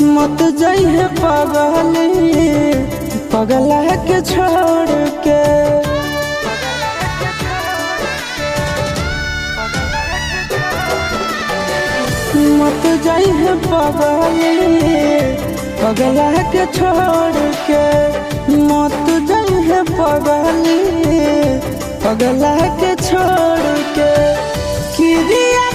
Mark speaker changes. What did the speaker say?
Speaker 1: मत जाइए पगली पगला के छोड़ के। मत जाइए पगली पगला के छोड़ के। मत जाइए पगली पगला के छोड़ के। किरिया